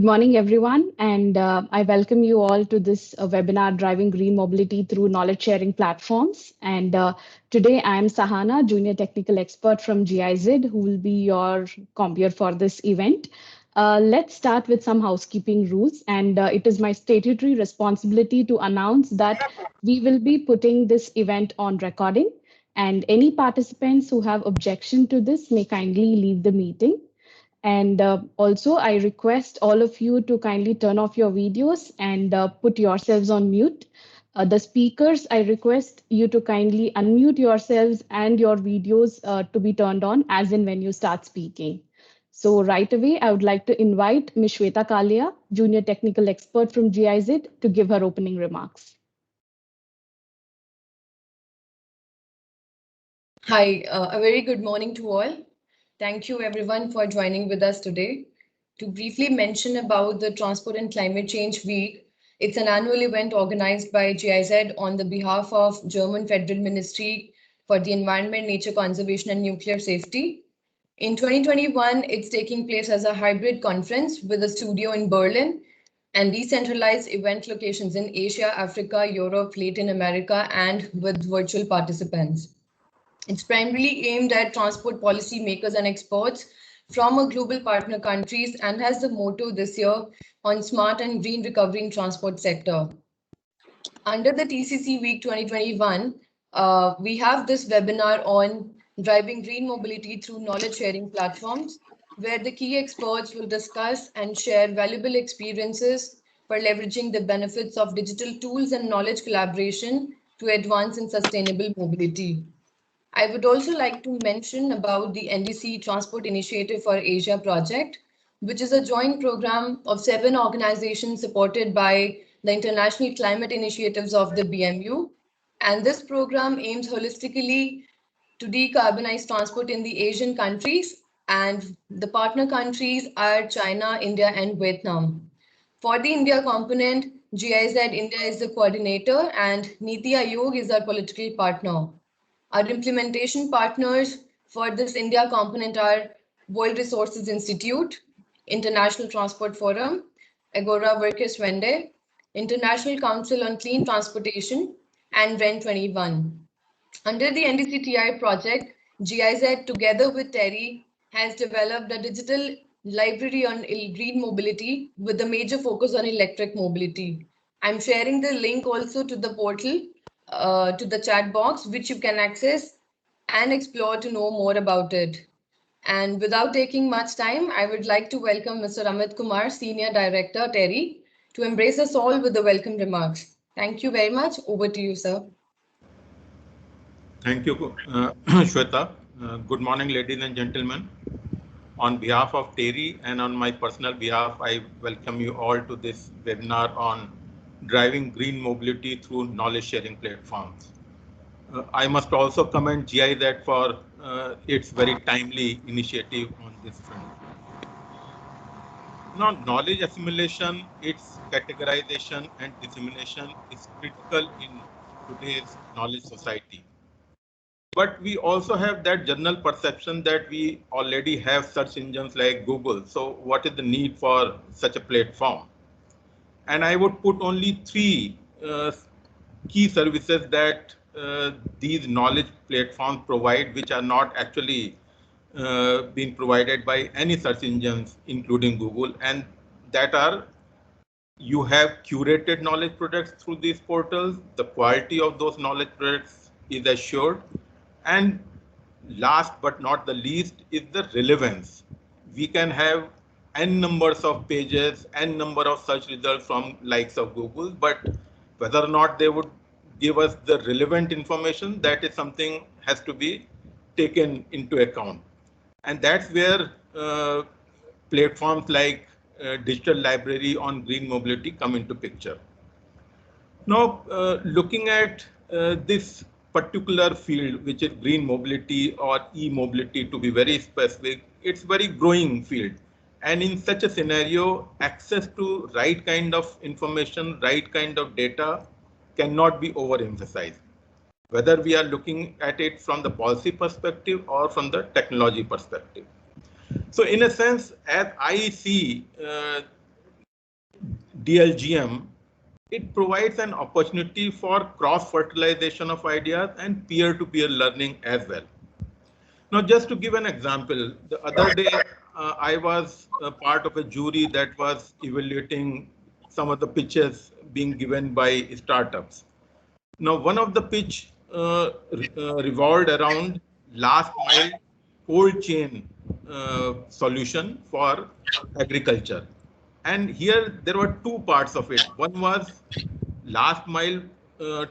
Good morning, everyone, and I welcome you all to this webinar, Driving Green Mobility Through Knowledge Sharing Platforms. And today I am Sahana, Junior Technical Expert from GIZ, who will be your compeer for this event. Let's start with some housekeeping rules, and it is my statutory responsibility to announce that we will be putting this event on recording, and any participants who have objection to this may kindly leave the meeting. And also, I request all of you to kindly turn off your videos and put yourselves on mute. The speakers, I request you to kindly unmute yourselves and your videos to be turned on as in when you start speaking. So right away, I would like to invite Ms. Shweta Kalia, Junior Technical Expert from GIZ, to give her opening remarks. Hi, a very good morning to all. Thank you everyone for joining with us today. To briefly mention about the Transport and Climate Change Week, it's an annual event organized by GIZ on the behalf of German Federal Ministry for the Environment, Nature Conservation and Nuclear Safety. In 2021, it's taking place as a hybrid conference with a studio in Berlin and decentralized event locations in Asia, Africa, Europe, Latin America, and with virtual participants. It's primarily aimed at transport policy makers and experts from a global partner countries and has the motto this year on smart and green recovery in transport sector. Under the TCC Week 2021, we have this webinar on driving green mobility through knowledge sharing platforms, where the key experts will discuss and share valuable experiences for leveraging the benefits of digital tools and knowledge collaboration to advance in sustainable mobility. I would also like to mention about the NDC Transport Initiative for Asia project, which is a joint program of 7 organizations supported by the International Climate Initiatives of the BMU. And this program aims holistically to decarbonize transport in the Asian countries, and the partner countries are China, India, and Vietnam. For the India component, GIZ India is the coordinator and Niti Aayog is our political partner. Our implementation partners for this India component are World Resources Institute, International Transport Forum, Agora Workers Vende, International Council on Clean Transportation, and REN21. Under the NDCTI project, GIZ together with TERI has developed a digital library on green mobility with a major focus on electric mobility. I'm sharing the link also to the portal, to the chat box, which you can access and explore to know more about it. And without taking much time, I would like to welcome Mr. Amit Kumar, Senior Director, TERI, to embrace us all with the welcome remarks. Thank you very much. Over to you, sir. Thank you, Shweta. Good morning, ladies and gentlemen. On behalf of TERI and on my personal behalf, I welcome you all to this webinar on driving green mobility through knowledge sharing platforms. I must also commend GIZ for its very timely initiative on this front. Now, knowledge assimilation, its categorization and dissemination is critical in today's knowledge society. But we also have that general perception that we already have search engines like Google. So what is the need for such a platform? And I would put only 3 key services that these knowledge platforms provide, which are not actually being provided by any search engines, including Google, and that are: you have curated knowledge products through these portals, the quality of those knowledge products is assured, and last but not the least is the relevance. We can have n numbers of pages, n number of search results from likes of Google, but whether or not they would give us the relevant information, that is something has to be taken into account. And that's where platforms like Digital Library on Green Mobility come into picture. Now, looking at this particular field, which is green mobility or e-mobility to be very specific, it's very growing field. And in such a scenario, access to right kind of information, right kind of data cannot be overemphasized, whether we are looking at it from the policy perspective or from the technology perspective. So in a sense, as I see DLGM, it provides an opportunity for cross-fertilization of ideas and peer-to-peer learning as well. Now, just to give an example, the other day I was a part of a jury that was evaluating some of the pitches being given by startups. Now, one of the pitch revolved around last mile cold chain solution for agriculture. And here there were two parts of it. One was last mile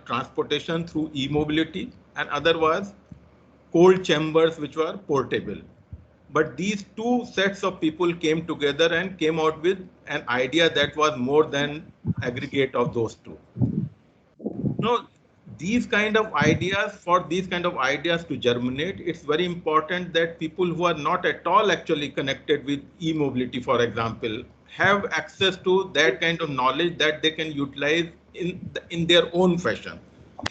transportation through e-mobility, and other was cold chambers which were portable. But these two sets of people came together and came out with an idea that was more than aggregate of those two. Now, these kind of ideas, for these kind of ideas to germinate, it's very important that people who are not at all actually connected with e-mobility, for example, have access to that kind of knowledge that they can utilize in their own fashion.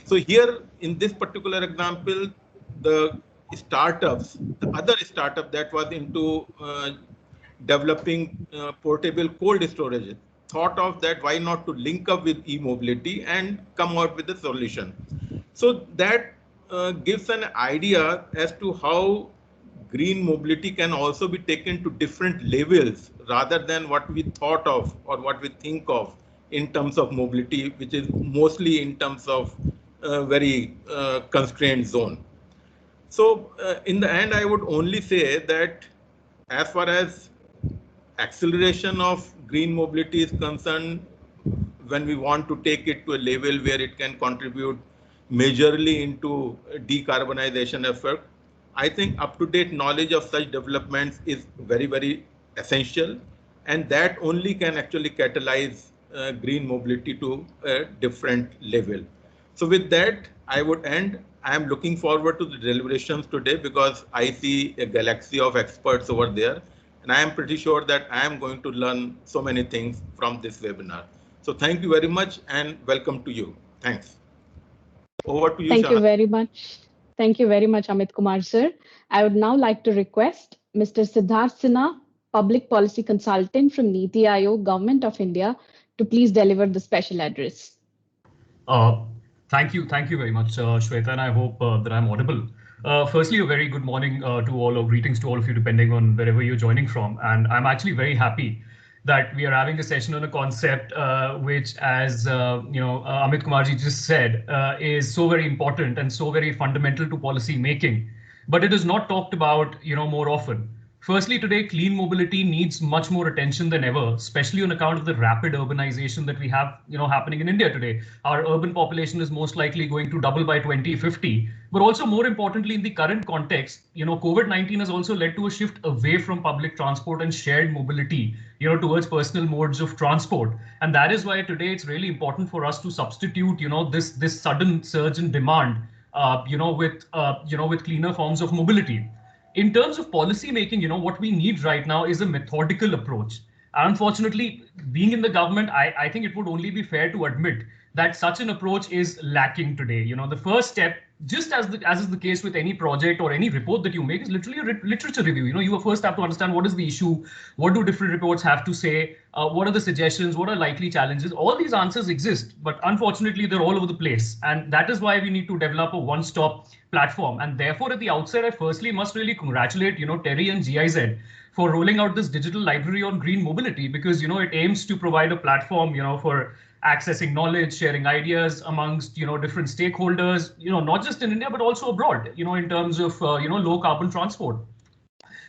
So here, in this particular example, the startups, the other startup that was into developing portable cold storage, thought of that why not to link up with e-mobility and come out with a solution. So that gives an idea as to how green mobility can also be taken to different levels rather than what we thought of or what we think of in terms of mobility, which is mostly in terms of very constrained zone. So in the end, I would only say that as far as acceleration of green mobility is concerned, when we want to take it to a level where it can contribute majorly into decarbonization effort, I think up-to-date knowledge of such developments is very, very essential, and that only can actually catalyze green mobility to a different level. So with that, I would end. I am looking forward to the deliberations today because I see a galaxy of experts over there. And I am pretty sure that I am going to learn so many things from this webinar. So thank you very much and welcome to you. Thanks. Over to you, Thank Shana. you very much. Thank you very much, Amit Kumar, sir. I would now like to request Mr. Siddharth Sinha, Public Policy Consultant from Niti Aayog, Government of India, to please deliver the special address. Thank you very much, Shweta, and I hope that I'm audible. Firstly, a very good morning to all, or greetings to all of you, depending on wherever you're joining from. And I'm actually very happy that we are having a session on a concept which, as Amit Kumarji just said, is so very important and so very fundamental to policy making. But it is not talked about, more often. Firstly, today, clean mobility needs much more attention than ever, especially on account of the rapid urbanization that we have, happening in India today. Our urban population is most likely going to double by 2050. But also, more importantly, in the current context, COVID-19 has also led to a shift away from public transport and shared mobility, towards personal modes of transport. And that is why today it's really important for us to substitute, this sudden surge in demand, with cleaner forms of mobility. In terms of policy making, what we need right now is a methodical approach. Unfortunately, being in the government, I think it would only be fair to admit that such an approach is lacking today. The first step, just as is the case with any project or any report that you make, is literally a literature review. You first have to understand what is the issue, what do different reports have to say, what are the suggestions, what are likely challenges. All these answers exist, but unfortunately, they're all over the place. And that is why we need to develop a one-stop platform. And therefore, at the outset, I firstly must really congratulate, Terry and GIZ for rolling out this digital library on green mobility, because, it aims to provide a platform, for accessing knowledge, sharing ideas amongst, different stakeholders, not just in India, but also abroad, in terms of, low carbon transport.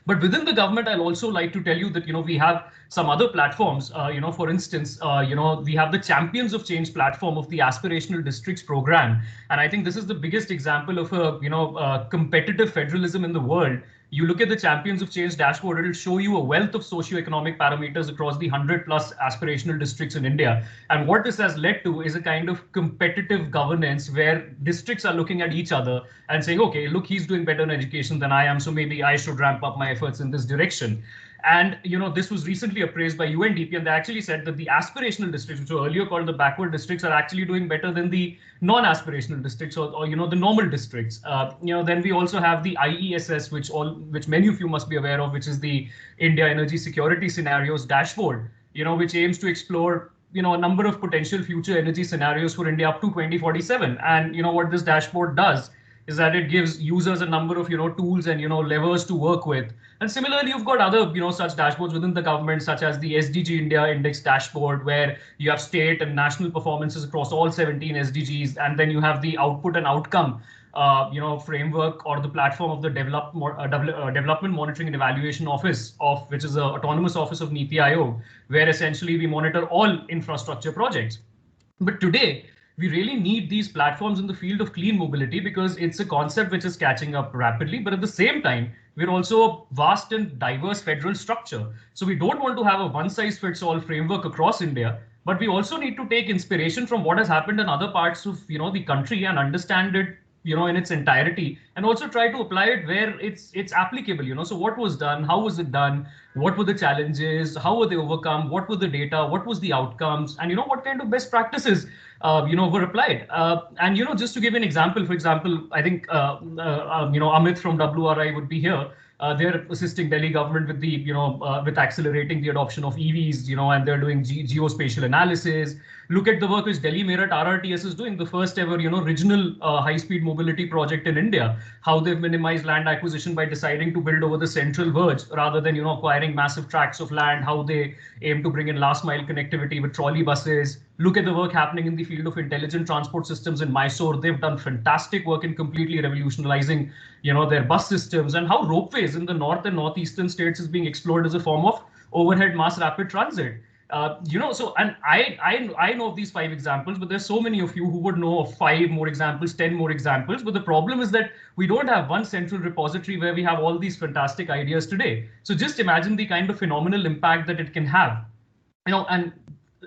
But within the government, I'll also like to tell you that, we have some other platforms, for instance, we have the Champions of Change platform of the Aspirational Districts program. And I think this is the biggest example of a, competitive federalism in the world. You look at the Champions of Change dashboard, it'll show you a wealth of socioeconomic parameters across the 100+ aspirational districts in India. And what this has led to is a kind of competitive governance where districts are looking at each other and saying, okay, look, he's doing better in education than I am, so maybe I should ramp up my efforts in this direction. And, this was recently appraised by UNDP, and they actually said that the aspirational districts, which were earlier called the backward districts, are actually doing better than the non-aspirational districts or the normal districts. Then we also have the IESS, which many of you must be aware of, which is the India Energy Security Scenarios dashboard, which aims to explore a number of potential future energy scenarios for India up to 2047. And what this dashboard does is that it gives users a number of tools and levers to work with. And similarly, you've got other such dashboards within the government, such as the SDG India Index dashboard, where you have state and national performances across all 17 SDGs, and then you have the output and outcome framework or the platform of the Development Monitoring and Evaluation Office, which is an autonomous office of NITI Aayog, where essentially we monitor all infrastructure projects. But today, we really need these platforms in the field of clean mobility because it's a concept which is catching up rapidly. But at the same time, we're also a vast and diverse federal structure. So we don't want to have a one-size-fits-all framework across India, but we also need to take inspiration from what has happened in other parts of the country and understand it in its entirety, and also try to apply it where it's applicable. So what was done, how was it done, what were the challenges, how were they overcome, what were the data, what was the outcomes, and what kind of best practices were applied. And just to give an example, for example, I think Amit from WRI would be here. They're assisting Delhi government with the with accelerating the adoption of EVs, and they're doing geospatial analysis. Look at the work which Delhi Meerut RRTS is doing, the first ever regional high-speed mobility project in India. How they've minimized land acquisition by deciding to build over the central verge rather than acquiring massive tracts of land. How they aim to bring in last-mile connectivity with trolley buses. Look at the work happening in the field of intelligent transport systems in Mysore. They've done fantastic work in completely revolutionizing, their bus systems, and how ropeways in the north and northeastern states is being explored as a form of overhead mass rapid transit. So, and I know of these 5 examples, but there's so many of you who would know of 5 more examples, 10 more examples. But the problem is that we don't have one central repository where we have all these fantastic ideas today. So just imagine the kind of phenomenal impact that it can have, and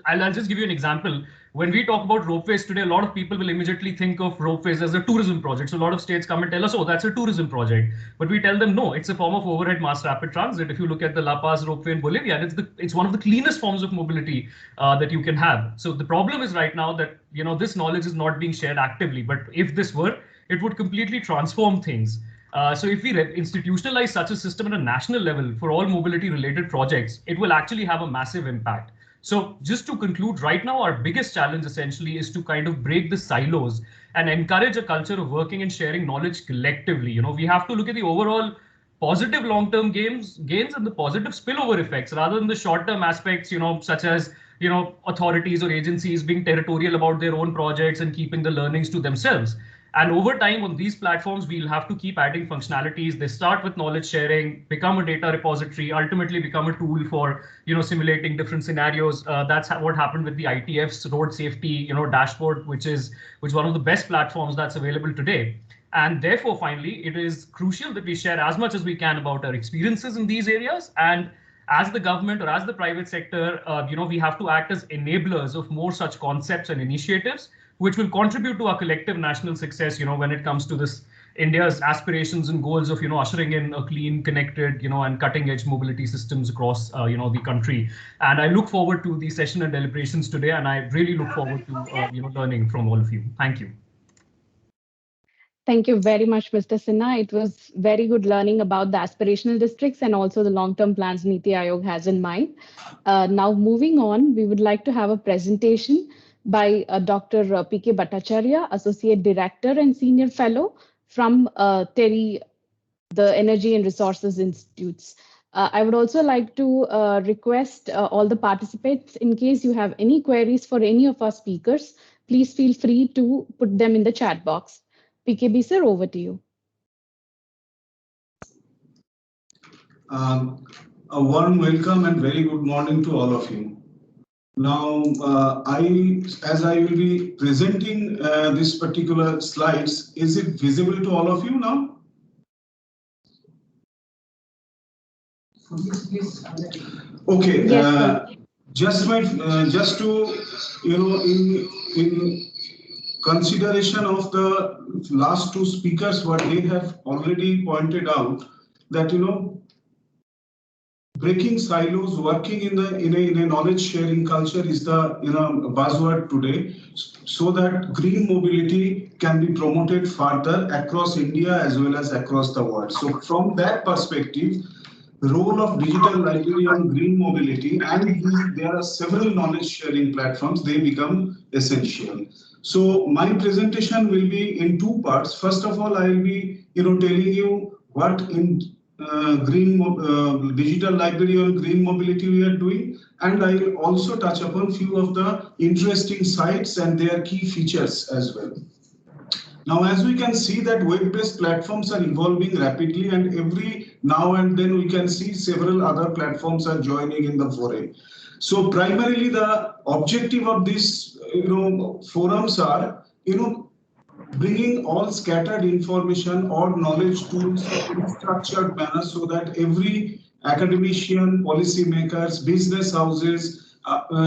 I'll just give you an example. When we talk about ropeways today, a lot of people will immediately think of ropeways as a tourism project. So a lot of states come and tell us, oh, that's a tourism project. But we tell them, no, it's a form of overhead mass rapid transit. If you look at the La Paz ropeway in Bolivia, it's one of the cleanest forms of mobility that you can have. So the problem is right now that, this knowledge is not being shared actively. But if this were, it would completely transform things. So if we institutionalize such a system at a national level for all mobility related projects, it will actually have a massive impact. So just to conclude, right now, our biggest challenge essentially is to kind of break the silos and encourage a culture of working and sharing knowledge collectively. We have to look at the overall positive long-term gains and the positive spillover effects rather than the short-term aspects, such as, authorities or agencies being territorial about their own projects and keeping the learnings to themselves. And over time on these platforms, we'll have to keep adding functionalities. They start with knowledge sharing, become a data repository, ultimately become a tool for, simulating different scenarios. That's what happened with the ITF's road safety, dashboard, which is one of the best platforms that's available today. And therefore, finally, it is crucial that we share as much as we can about our experiences in these areas. And as the government or as the private sector, we have to act as enablers of more such concepts and initiatives, which will contribute to our collective national success, when it comes to this India's aspirations and goals of, ushering in a clean, connected, and cutting edge mobility systems across, the country. And I look forward to the session and deliberations today, and I really look forward to, learning from all of you. Thank you. Thank you very much, Mr. Sinha. It was very good learning about the aspirational districts and also the long-term plans NITI Aayog has in mind. Now, moving on, we would like to have a presentation by Dr. P.K. Bhattacharya, Associate Director and Senior Fellow from TERI, the Energy and Resources Institutes. I would also like to request all the participants, in case you have any queries for any of our speakers, please feel free to put them in the chat box. PKB sir, over to you. A warm welcome and very good morning to all of you. Now, as I will be presenting this particular slides, is it visible to all of you now? Okay. Yes, just to in consideration of the last 2 speakers, what they have already pointed out, that breaking silos, working in a knowledge sharing culture is the buzzword today, so that green mobility can be promoted further across India as well as across the world. So from that perspective, role of digital library on green mobility, and there are several knowledge sharing platforms, they become essential. So my presentation will be in two parts. First of all, I will be telling you what in digital library on green mobility we are doing, and I will also touch upon few of the interesting sites and their key features as well. Now, as we can see that web-based platforms are evolving rapidly, and every now and then we can see several other platforms are joining in the foray. So primarily the objective of these forums are bringing all scattered information or knowledge tools in a structured manner so that every academician, policymakers, business houses,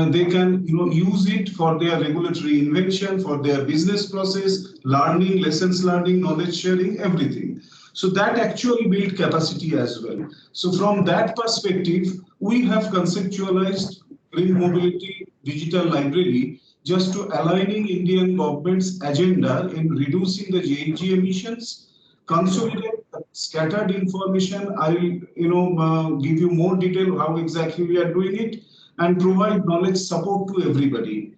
they can use it for their regulatory invention, for their business process, learning, lessons learning, knowledge sharing, everything. So that actually build capacity as well. So from that perspective, we have conceptualized Green Mobility Digital Library just to aligning Indian government's agenda in reducing the GHG emissions, consolidate scattered information. I will give you more detail how exactly we are doing it, and provide knowledge support to everybody.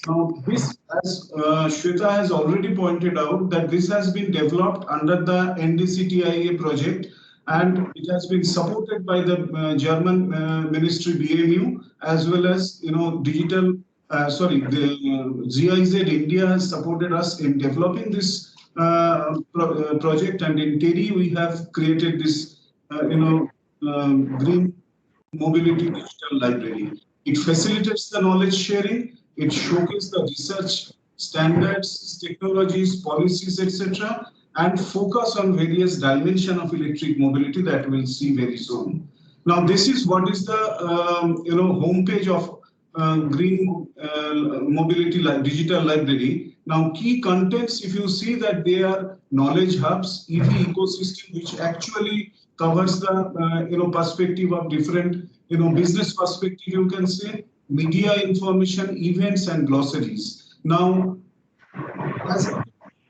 Now, this, as Shweta has already pointed out, that this has been developed under the NDCTIA project, and it has been supported by the German Ministry BMU, as well as the GIZ India has supported us in developing this project, and in TEDI we have created this Green Mobility Digital Library. It facilitates the knowledge sharing, it showcases the research standards, technologies, policies, etc., and focus on various dimensions of electric mobility that we'll see very soon. Now, this is what is the homepage of Green Mobility Digital Library. Now, key contents, if you see that they are knowledge hubs, EV ecosystem, which actually covers the perspective of different business perspective, you can say, media information, events, and glossaries. Now, as I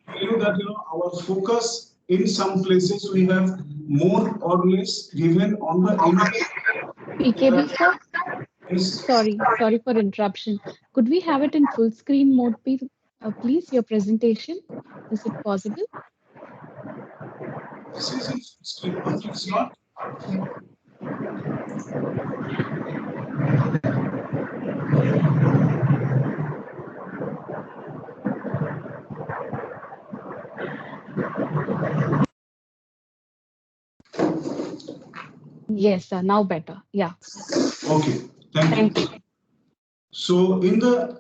tell you that our focus in some places we have more or less given on the PKB sir? Sorry for interruption. Could we have it in full screen mode, please, your presentation? Is it possible? This is in full screen mode, it's not. Yes, sir. Now better. Yeah. Okay. Thank you. So in the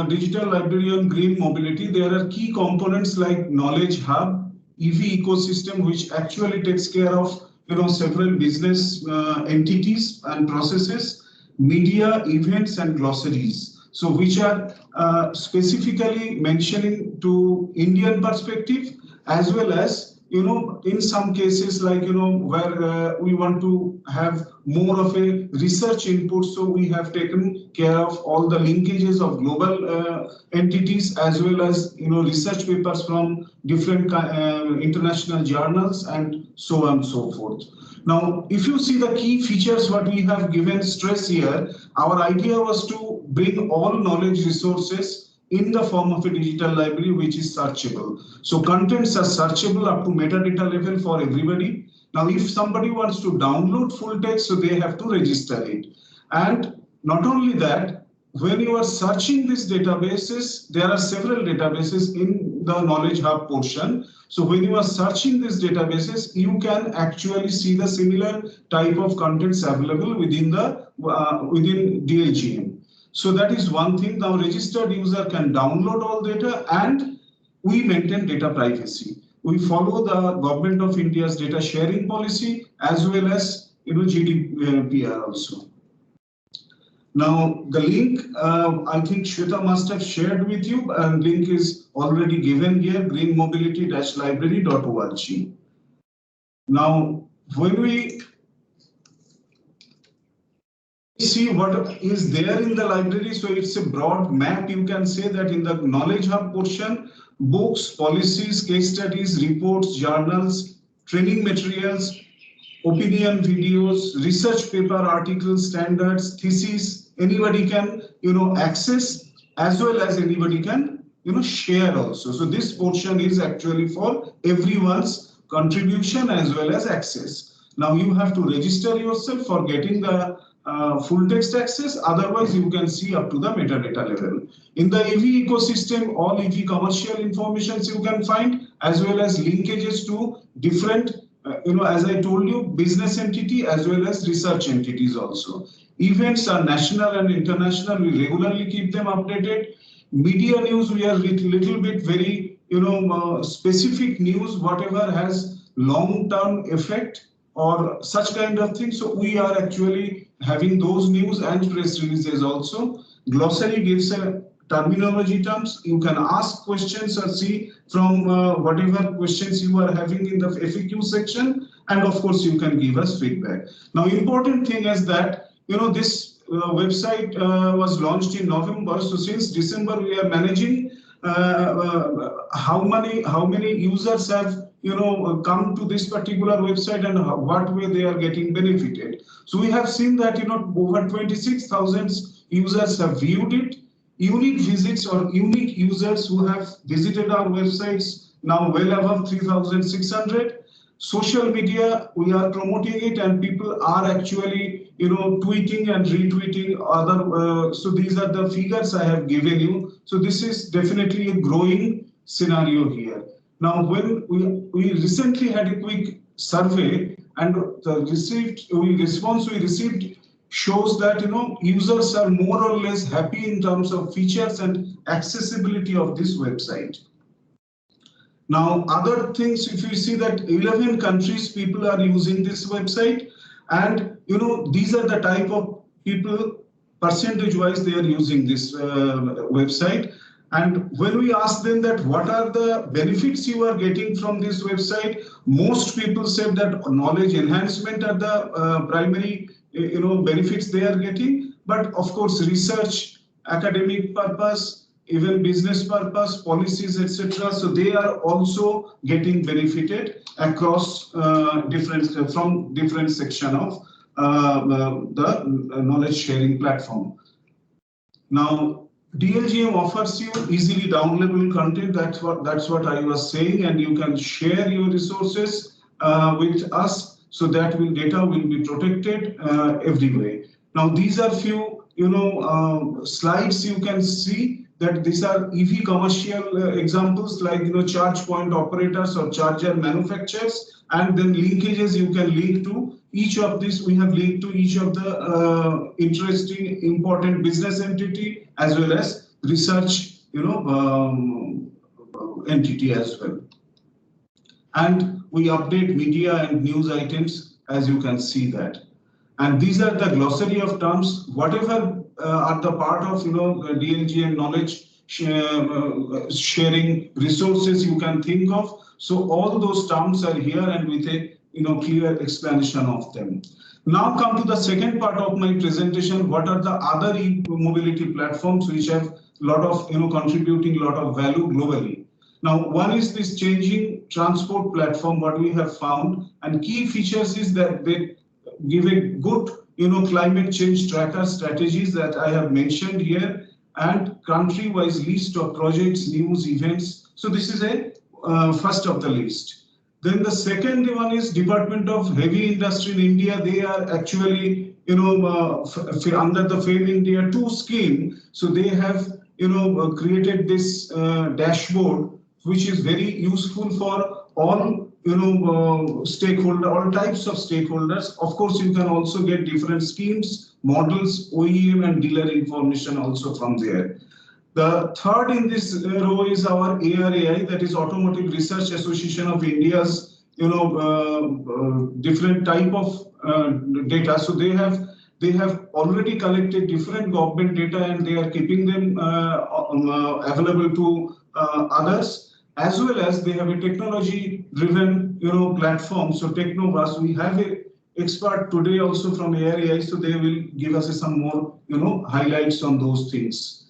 digital library on green mobility, there are key components like knowledge hub, EV ecosystem, which actually takes care of several business entities and processes, media, events, and glossaries. So which are specifically mentioning to Indian perspective, as well as in some cases like where we want to have more of a research input, so we have taken care of all the linkages of global entities, as well as research papers from different international journals, and so on and so forth. Now, if you see the key features what we have given stress here, our idea was to bring all knowledge resources in the form of a digital library which is searchable. So contents are searchable up to metadata level for everybody. Now, if somebody wants to download full text, so they have to register it. And not only that, when you are searching these databases, there are several databases in the Knowledge Hub portion. So when you are searching these databases, you can actually see the similar type of contents available within the within DLGM. So that is one thing. Now, registered user can download all data, and we maintain data privacy. We follow the Government of India's data sharing policy, as well as GDPR also. Now, the link, I think Shweta must have shared with you, and link is already given here, greenmobility-library.org. Now, when we see what is there in the library, so it's a broad map. You can say that in the Knowledge Hub portion, books, policies, case studies, reports, journals, training materials, opinion videos, research paper articles, standards, theses. Anybody can, access, as well as anybody can, share also. So this portion is actually for everyone's contribution as well as access. Now you have to register yourself for getting the full text access. Otherwise, you can see up to the metadata level. In the EV ecosystem, all EV commercial informations you can find, as well as linkages to different, as I told you, business entity as well as research entities also. Events are national and international. We regularly keep them updated. Media news, we are little bit very, specific news, whatever has long-term effect or such kind of things. So we are actually having those news and press releases also. Glossary gives a terminology terms. You can ask questions or see from whatever questions you are having in the FAQ section. And of course, you can give us feedback. Now, important thing is that, this website was launched in November. So since December, we are managing how many users have come to this particular website and what way they are getting benefited. So we have seen that over 26,000 users have viewed it. Unique visits or unique users who have visited our websites now well above 3,600. Social media, we are promoting it and people are actually tweeting and retweeting other. So these are the figures I have given you. So this is definitely a growing scenario here. Now, when we recently had a quick survey and the response we received shows that users are more or less happy in terms of features and accessibility of this website. Now, other things, if you see that 11 countries people are using this website, and these are the type of people percentage-wise they are using this website. And when we ask them that what are the benefits you are getting from this website, most people said that knowledge enhancement are the primary benefits they are getting. But of course, research, academic purpose, even business purpose, policies, etc. So they are also getting benefited across from different section of the knowledge sharing platform. Now, DLGM offers you easily downloadable content. That's what I was saying, and you can share your resources with us, so that data will be protected every way. Now, these are few slides you can see that these are EV commercial examples like charge point operators or charger manufacturers, and then linkages you can link to each of these. We have linked to each of the interesting important business entity as well as research entity as well. And we update media and news items, as you can see that. And these are the glossary of terms, whatever are the part of DLGM knowledge sharing resources you can think of. So all those terms are here and with a clear explanation of them. Now come to the second part of my presentation. What are the other e-mobility platforms which have a lot of contributing a lot of value globally? Now, one is this changing transport platform, what we have found, and key features is that they give a good climate change tracker strategies that I have mentioned here, and country-wise list of projects, news, events. So this is a first of the list. Then the second one is Department of Heavy Industry in India. They are actually under the FAME India 2 scheme. So they have created this dashboard, which is very useful for all stakeholder, all types of stakeholders. Of course, you can also get different schemes, models, OEM and dealer information also from there. The third in this row is our ARAI, that is Automotive Research Association of India's different type of data. So they have already collected different government data and they are keeping them available to others. As well as they have a technology-driven, platform. So Technovas, we have a expert today also from ARAI, so they will give us some more, highlights on those things.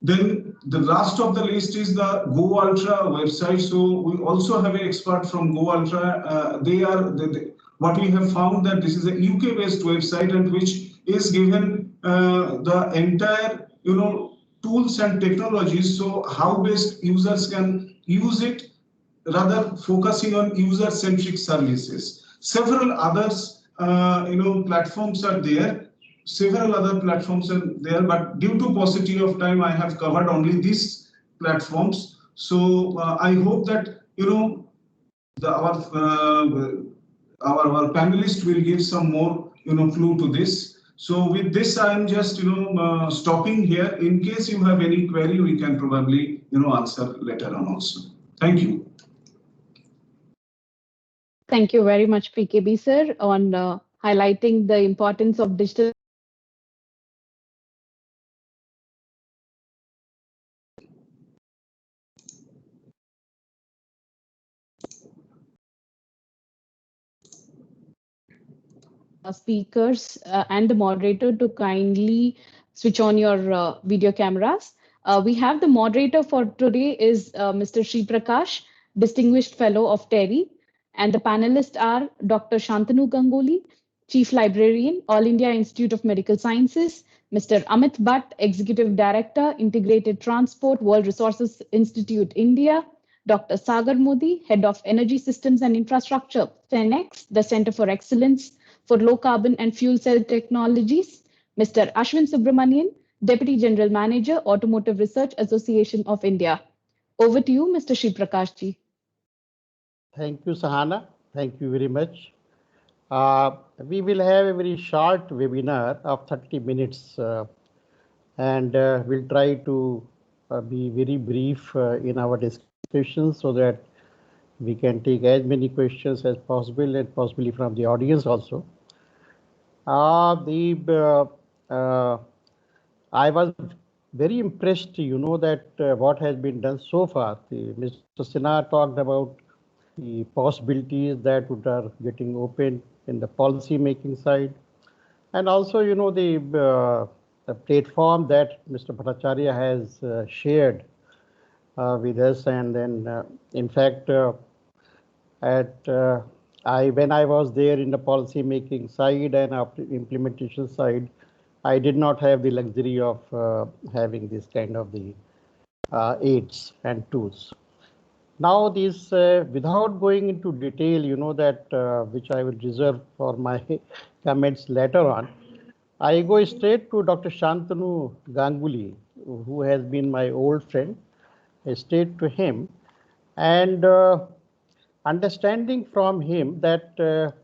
Then the last of the list is the Go Ultra website. So we also have an expert from Go Ultra. What we have found that this is a UK-based website and which is given the entire tools and technologies. So how best users can use it, rather focusing on user-centric services. Several others, platforms are there. Several other platforms are there, but due to paucity of time, I have covered only these platforms. So I hope that our panelists will give some more clue to this. So with this, I am just stopping here. In case you have any query, we can probably answer later on also. Thank you. Thank you very much, PKB sir, on highlighting the importance of digital speakers and the moderator to kindly switch on your video cameras. We have the moderator for today is Mr. Sri Prakash, Distinguished Fellow of TERI, and the panelists are Dr. Shantanu Ganguly, Chief Librarian, All India Institute of Medical Sciences, Mr. Amit Bhatt, Executive Director, Integrated Transport, World Resources Institute, India, Dr. Sagar Modi, Head of Energy Systems and Infrastructure, CENEX, the Center for Excellence for Low Carbon and Fuel Cell Technologies, Mr. Ashwin Subramanian, Deputy General Manager, Automotive Research Association of India. Over to you, Mr. Sri Prakash ji. Thank you, Sahana. Thank you very much. We will have a very short webinar of 30 minutes and we'll try to be very brief in our discussion so that we can take as many questions as possible and possibly from the audience also. I was very impressed, that what has been done so far. Mr. Sinha talked about the possibilities that are getting open in the policy making side, and also, the platform that Mr. Bhattacharya has shared with us, and then, in fact, when I was there in the policy making side and implementation side, I did not have the luxury of having this kind of the aids and tools. Now this, without going into detail, that which I will reserve for my comments later on, I go straight to Dr. Shantanu Ganguly, who has been my old friend. I straight to him and understanding from him that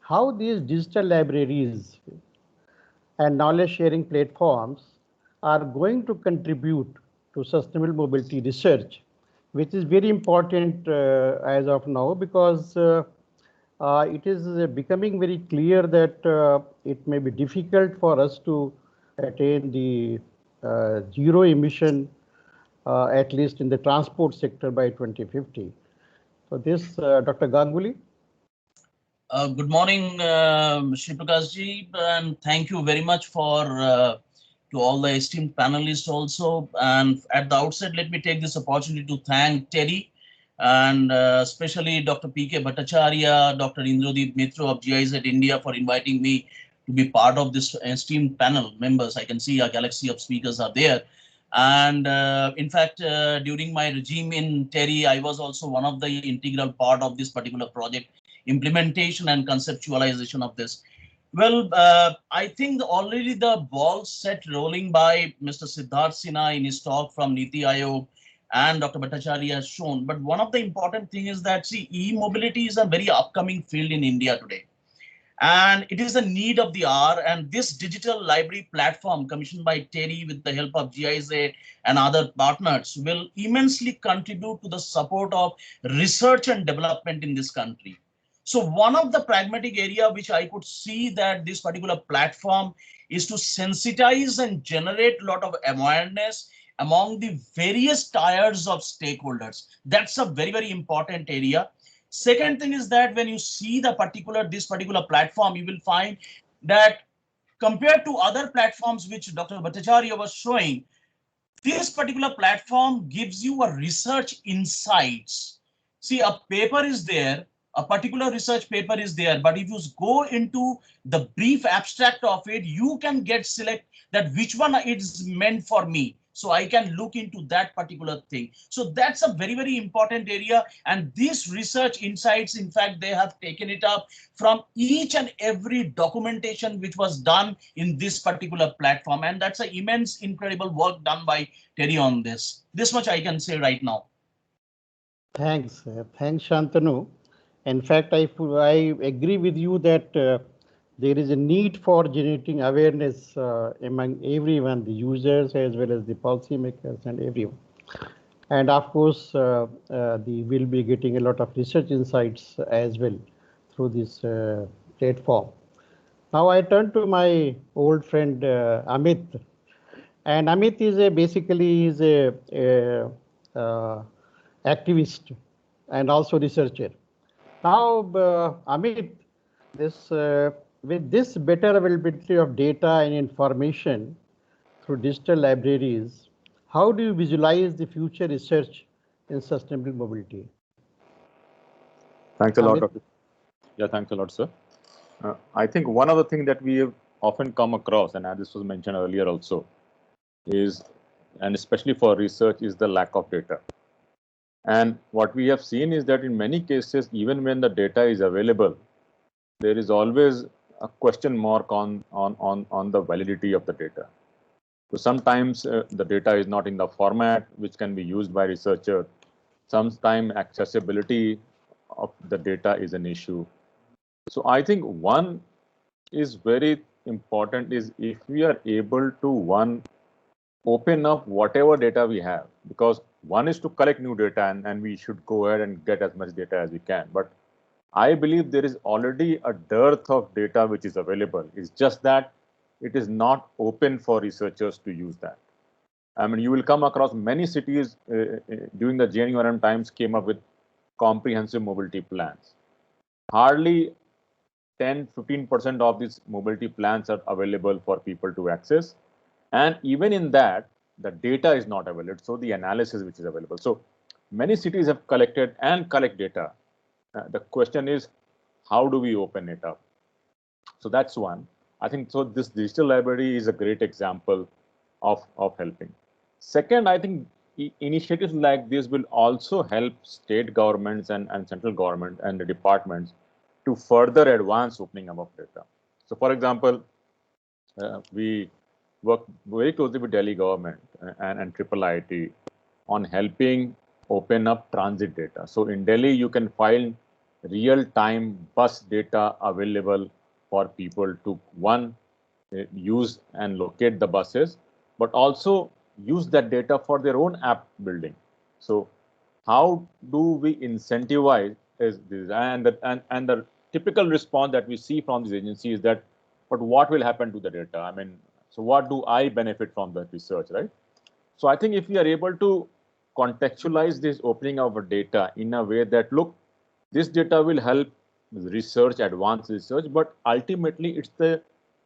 how these digital libraries and knowledge sharing platforms are going to contribute to sustainable mobility research, which is very important as of now, because it is becoming very clear that it may be difficult for us to attain the zero emission, at least in the transport sector by 2050. So this, Dr. Ganguly. Good morning, Sri Prakash ji, and thank you very much for to all the esteemed panelists also. And at the outset, let me take this opportunity to thank TERI and especially Dr. P.K. Bhattacharya, Dr. Indradeep Mitra of GIZ India for inviting me to be part of this esteemed panel members. I can see a galaxy of speakers are there. And in fact, during my regime in TERI, I was also one of the integral part of this particular project, implementation and conceptualization of this. Well, I think already the ball set rolling by Mr. Siddharth Sinha in his talk from Niti Aayog and Dr. Bhattacharya has shown. But one of the important thing is that, see, e-mobility is a very upcoming field in India today. And it is a need of the hour. And this digital library platform commissioned by TERI with the help of GIZ and other partners will immensely contribute to the support of research and development in this country. So one of the pragmatic area which I could see that this particular platform is to sensitize and generate a lot of awareness among the various tiers of stakeholders. That's a very, very important area. Second thing is that when you see this particular platform, you will find that compared to other platforms which Dr. Bhattacharya was showing, This particular platform gives you a research insights. See, a paper is there, a particular research paper is there, but if you go into the brief abstract of it, you can select that which one is meant for me. So I can look into that particular thing. So that's a very, very important area. And these research insights, in fact, they have taken it up from each and every documentation which was done in this particular platform. And that's an immense, incredible work done by Terry on this. This much I can say right now. Thanks. Thanks, Shantanu. In fact, I agree with you that there is a need for generating awareness among everyone, the users as well as the policymakers and everyone. And of course, we'll be getting a lot of research insights as well through this platform. Now I turn to my old friend Amit, and Amit is basically a activist and also researcher. Now, Amit, with this better availability of data and information through digital libraries, how do you visualize the future research in sustainable mobility? Thanks a lot. Yeah, thanks a lot, sir. I think one of the things that we have often come across, and as this was mentioned earlier also, is, and especially for research, is the lack of data. And what we have seen is that in many cases, even when the data is available, there is always a question mark on the validity of the data. So sometimes the data is not in the format which can be used by researchers. Sometimes accessibility of the data is an issue. So I think one is very important is if we are able to open up whatever data we have, because one is to collect new data and we should go ahead and get as much data as we can. But I believe there is already a dearth of data which is available. It's just that it is not open for researchers to use that. I mean, you will come across many cities during the JNURM times came up with comprehensive mobility plans. Hardly 10-15% of these mobility plans are available for people to access. And even in that, the data is not available. So the analysis which is available. So many cities have collected and collect data. The question is, how do we open it up? So that's one. I think so. This digital library is a great example of helping. Second, I think initiatives like this will also help state governments and central government and the departments to further advance opening up of data. So, for example, we work very closely with Delhi government and IIIT on helping open up transit data. So in Delhi, you can find real-time bus data available for people to use and locate the buses, but also use that data for their own app building. So how do we incentivize this? And the typical response that we see from these agencies is that, but what will happen to the data? I mean, so what do I benefit from that research, right? So I think if we are able to contextualize this opening of data in a way that, look, this data will help research, advanced research, but ultimately it's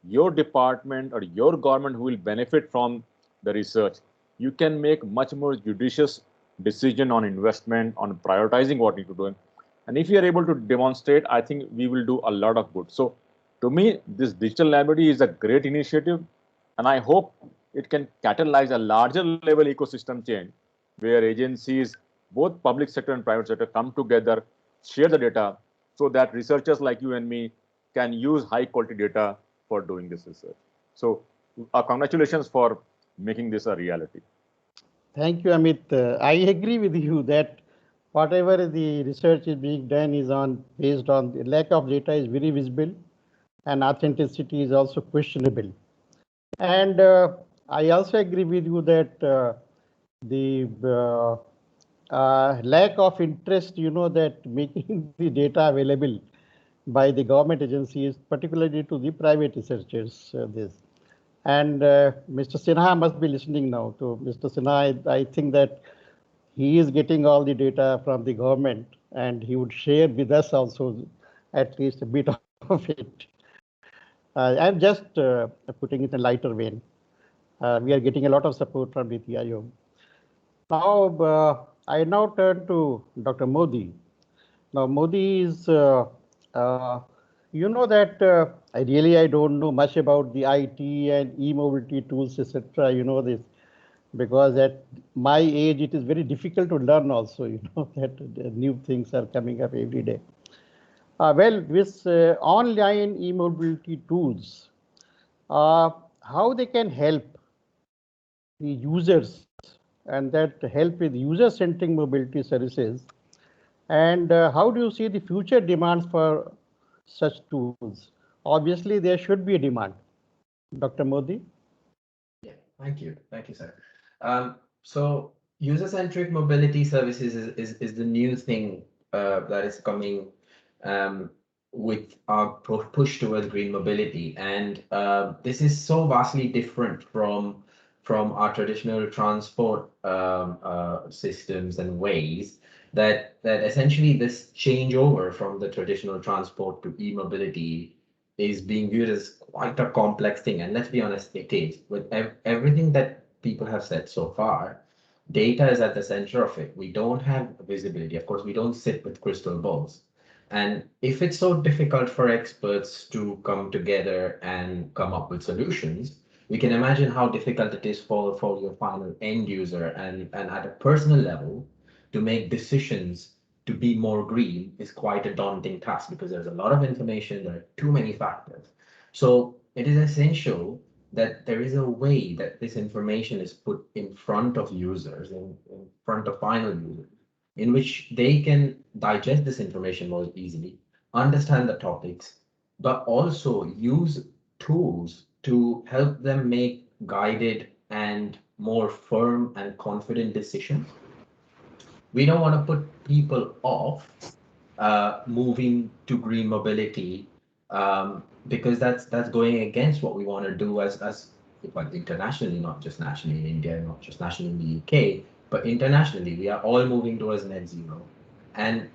your department or your government who will benefit from the research. You can make much more judicious decision on investment, on prioritizing what you need to do. And if you are able to demonstrate, I think we will do a lot of good. So to me, this digital library is a great initiative, and I hope it can catalyze a larger level ecosystem change where agencies, both public sector and private sector, come together, share the data so that researchers like you and me can use high quality data for doing this research. So congratulations for making this a reality. Thank you, Amit. I agree with you that whatever the research is being done is based on the lack of data is very visible and authenticity is also questionable. And I also agree with you that the lack of interest, that making the data available by the government agencies, particularly to the private researchers, And Mr. Sinha must be listening now to Mr. Sinha. I think that he is getting all the data from the government and he would share with us also at least a bit of it. I'm just putting it in a lighter vein. We are getting a lot of support from NITI Aayog. Now, I now turn to Dr. Modi. Now, Modi is, you know that I don't know much about the IT and e-mobility tools, etc. You know this, because at my age, it is very difficult to learn also, you know, that new things are coming up every day. Well, with online e-mobility tools, how they can help the users and that help with user-centric mobility services, and how do you see the future demands for such tools? Obviously, there should be a demand. Dr. Modi? Yeah, thank you, sir. So user-centric mobility services is the new thing that is coming with our push towards green mobility, and this is so vastly different from our traditional transport systems and ways that essentially this changeover from the traditional transport to e-mobility is being viewed as quite a complex thing. And let's be honest, it is. With everything that people have said so far, data is at the center of it. We don't have visibility. Of course, we don't sit with crystal balls. And if it's so difficult for experts to come together and come up with solutions, we can imagine how difficult it is for your final end user and at a personal level to make decisions to be more green is quite a daunting task because there's a lot of information, there are too many factors. So it is essential that there is a way that this information is put in front of users, in front of final users, in which they can digest this information more easily, understand the topics, but also use tools to help them make guided and more firm and confident decisions. We don't want to put people off moving to green mobility because that's going against what we want to do as well, internationally, not just nationally in India, not just nationally in the UK, but internationally. We are all moving towards net zero. And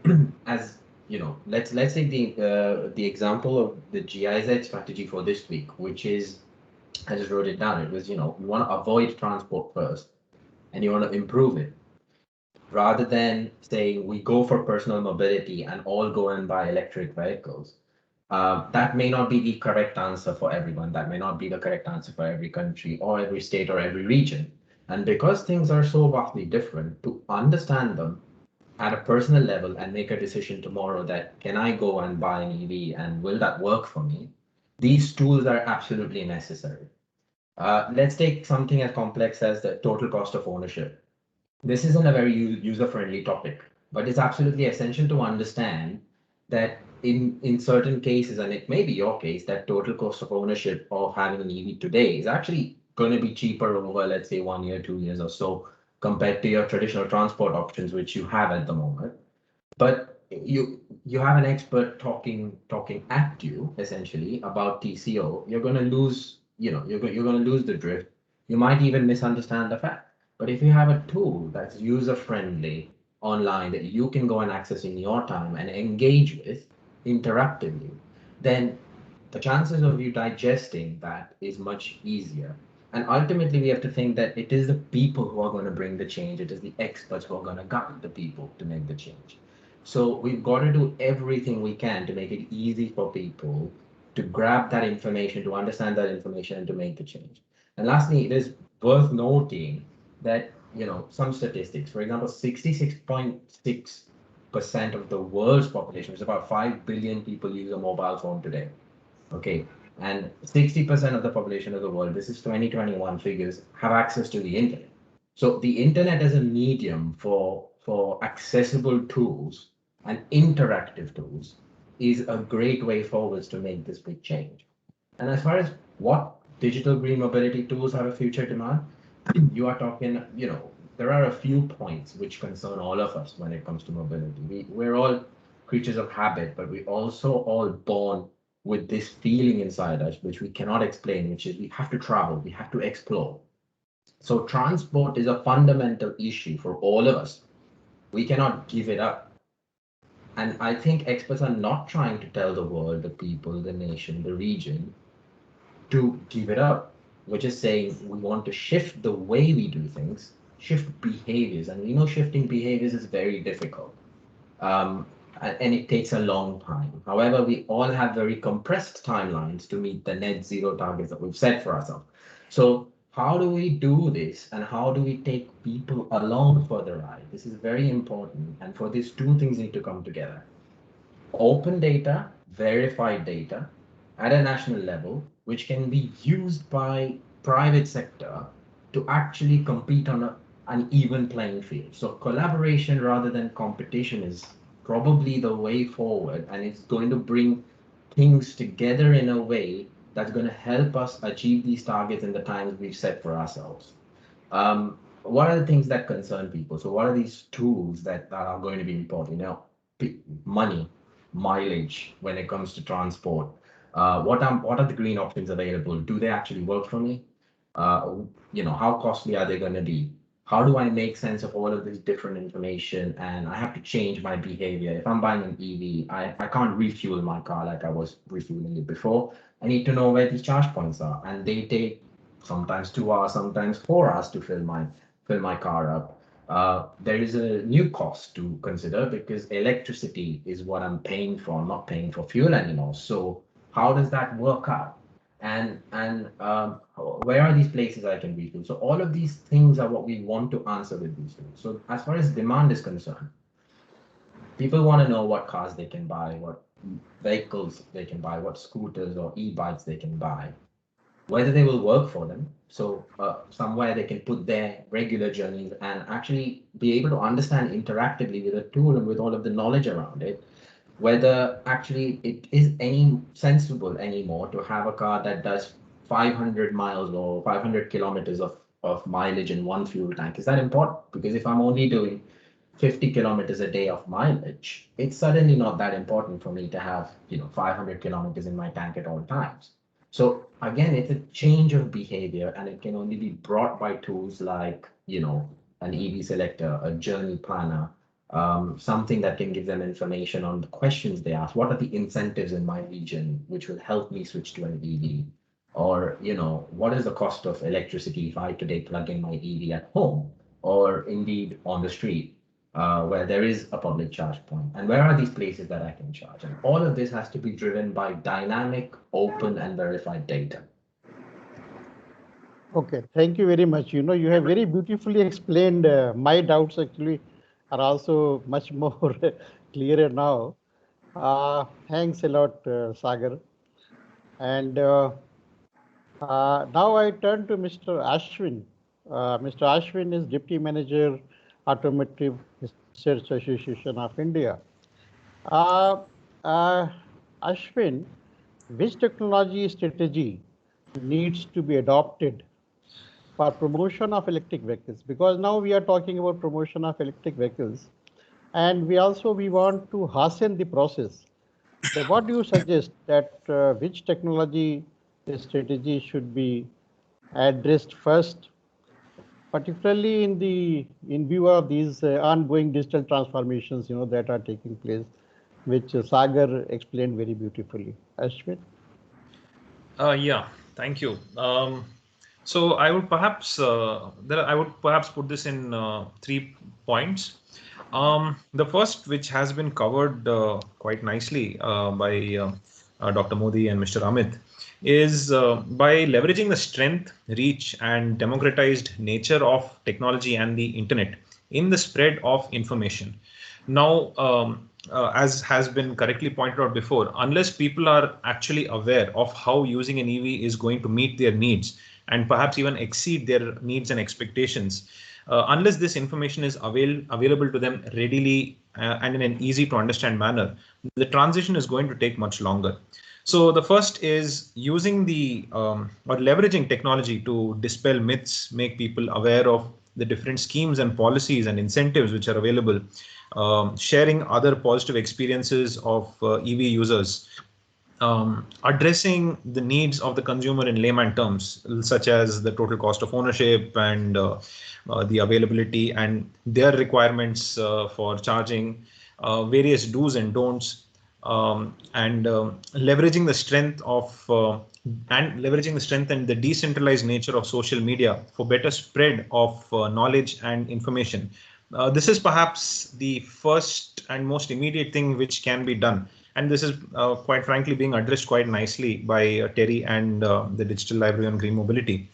as you know, let's take the example of the GIZ strategy for this week, which is, I just wrote it down. It was, you know, you want to avoid transport first and you want to improve it, rather than saying we go for personal mobility and all go and buy electric vehicles. That may not be the correct answer for everyone. That may not be the correct answer for every country or every state or every region. And because things are so vastly different, to understand them at a personal level and make a decision tomorrow that can I go and buy an EV and will that work for me? These tools are absolutely necessary. Let's take something as complex as the total cost of ownership. This isn't a very user-friendly topic, but it's absolutely essential to understand that in certain cases, and it may be your case, that total cost of ownership of having an EV today is actually going to be cheaper over, let's say, 1 year, 2 years or so, compared to your traditional transport options, which you have at the moment. But you have an expert talking at you essentially about TCO. You're going to lose, you know, you're going to lose the drift. You might even misunderstand the fact. But if you have a tool that's user-friendly online that you can go and access in your time and engage with interactively, then the chances of you digesting that is much easier. And ultimately, we have to think that it is the people who are going to bring the change. It is the experts who are going to guide the people to make the change. So we've got to do everything we can to make it easy for people to grab that information, to understand that information, and to make the change. And lastly, it is worth noting that, you know, some statistics, for example, 66.6% of the world's population, which is about 5 billion people, use a mobile phone today. Okay, and 60% of the population of the world, this is 2021 figures, have access to the internet. So the internet as a medium for accessible tools and interactive tools is a great way forwards to make this big change. And as far as what digital green mobility tools have a future demand, you are talking, you know, there are a few points which concern all of us when it comes to mobility. We're all creatures of habit, but we're also all born with this feeling inside us, which we cannot explain, which is we have to travel, we have to explore. So transport is a fundamental issue for all of us. We cannot give it up. And I think experts are not trying to tell the world, the people, the nation, the region to give it up. We're just saying we want to shift the way we do things, shift behaviors. And we know shifting behaviors is very difficult. And it takes a long time. However, we all have very compressed timelines to meet the net zero targets that we've set for ourselves. So how do we do this, and how do we take people along for the ride? This is very important. And for this, two things need to come together. Open data, verified data at a national level, which can be used by private sector to actually compete on an even playing field. So collaboration rather than competition is probably the way forward, and it's going to bring things together in a way that's going to help us achieve these targets in the times we've set for ourselves. What are the things that concern people? So what are these tools that are going to be important? You know, money, mileage when it comes to transport. What are the green options available? Do they actually work for me? You know, how costly are they going to be? How do I make sense of all of this different information? And I have to change my behavior. If I'm buying an EV, I can't refuel my car like I was refueling it before. I need to know where these charge points are, and they take sometimes 2 hours, sometimes 4 hours to fill my car up. There is a new cost to consider because electricity is what I'm paying for. I'm not paying for fuel anymore. So how does that work out? And where are these places I can refuel? So all of these things are what we want to answer with these things. So as far as demand is concerned, people want to know what cars they can buy, what vehicles they can buy, what scooters or e-bikes they can buy, whether they will work for them. So somewhere they can put their regular journeys and actually be able to understand interactively with a tool and with all of the knowledge around it, whether actually it is any sensible anymore to have a car that does 500 miles or 500 kilometers of mileage in one fuel tank. Is that important? Because if I'm only doing 50 kilometers a day of mileage, it's suddenly not that important for me to have 500 kilometers in my tank at all times. So again, it's a change of behavior, and it can only be brought by tools like an EV selector, a journey planner, something that can give them information on the questions they ask. What are the incentives in my region which will help me switch to an EV? Or, what is the cost of electricity if I today plug in my EV at home or indeed on the street where there is a public charge point? And where are these places that I can charge? And all of this has to be driven by dynamic, open, and verified data. Okay, thank you very much. You have very beautifully explained. My doubts actually are also much more clearer now. Thanks a lot, Sagar. And now I turn to Mr. Ashwin. Mr. Ashwin is Deputy Manager, Automotive Research Association of India. Ashwin, which technology strategy needs to be adopted for promotion of electric vehicles? Because now we are talking about promotion of electric vehicles, and we want to hasten the process. So what do you suggest that which technology strategy should be addressed first, particularly in view of these ongoing digital transformations that are taking place, which Sagar explained very beautifully. Ashwin? Yeah, thank you. So I would perhaps put this in 3 points. The first, which has been covered quite nicely by Dr. Modi and Mr. Amit, is by leveraging the strength, reach, and democratized nature of technology and the internet in the spread of information. Now, as has been correctly pointed out before, unless people are actually aware of how using an EV is going to meet their needs and perhaps even exceed their needs and expectations, unless this information is available to them readily and in an easy to understand manner, the transition is going to take much longer. So the first is using or leveraging technology to dispel myths, make people aware of the different schemes and policies and incentives which are available, sharing other positive experiences of EV users, addressing the needs of the consumer in layman terms, such as the total cost of ownership and the availability and their requirements for charging, various do's and don'ts, and leveraging the strength of and the decentralized nature of social media for better spread of knowledge and information. This is perhaps the first and most immediate thing which can be done. And this is quite frankly being addressed quite nicely by Terry and the Digital Library on Green Mobility.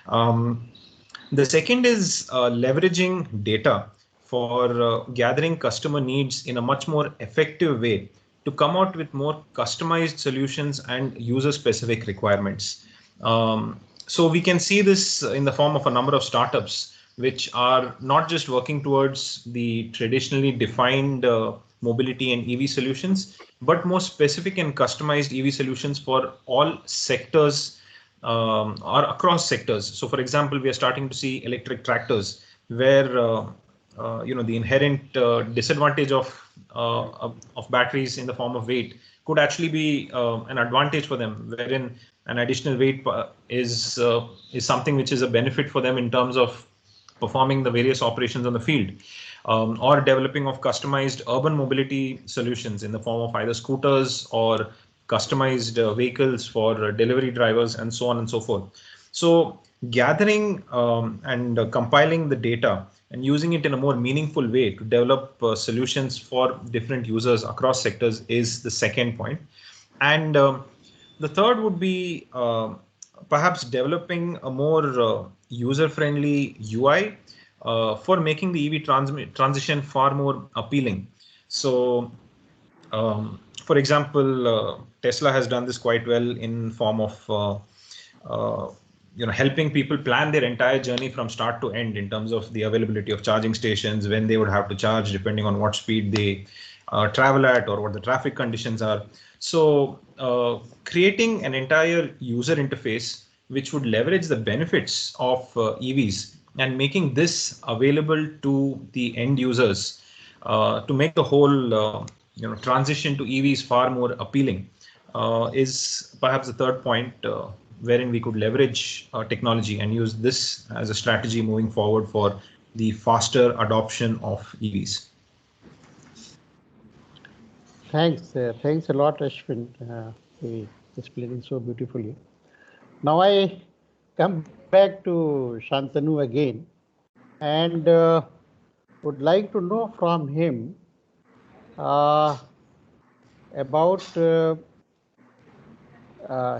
The second is leveraging data for gathering customer needs in a much more effective way to come out with more customized solutions and user-specific requirements. So we can see this in the form of a number of startups which are not just working towards the traditionally defined mobility and EV solutions, but more specific and customized EV solutions for all sectors or across sectors. So, for example, we are starting to see electric tractors where the inherent disadvantage of batteries in the form of weight could actually be an advantage for them, wherein an additional weight is something which is a benefit for them in terms of performing the various operations on the field, or developing of customized urban mobility solutions in the form of either scooters or customized vehicles for delivery drivers and so on and so forth. So gathering and compiling the data and using it in a more meaningful way to develop solutions for different users across sectors is the second point. And the third would be perhaps developing a more user-friendly UI for making the EV transition far more appealing. So, for example, Tesla has done this quite well in form of helping people plan their entire journey from start to end in terms of the availability of charging stations, when they would have to charge depending on what speed they travel at or what the traffic conditions are. So creating an entire user interface which would leverage the benefits of EVs and making this available to the end users to make the whole transition to EVs far more appealing is perhaps the third point wherein we could leverage technology and use this as a strategy moving forward for the faster adoption of EVs. Thanks a lot, Ashwin, explaining so beautifully. Now I come back to Shantanu again, and would like to know from him about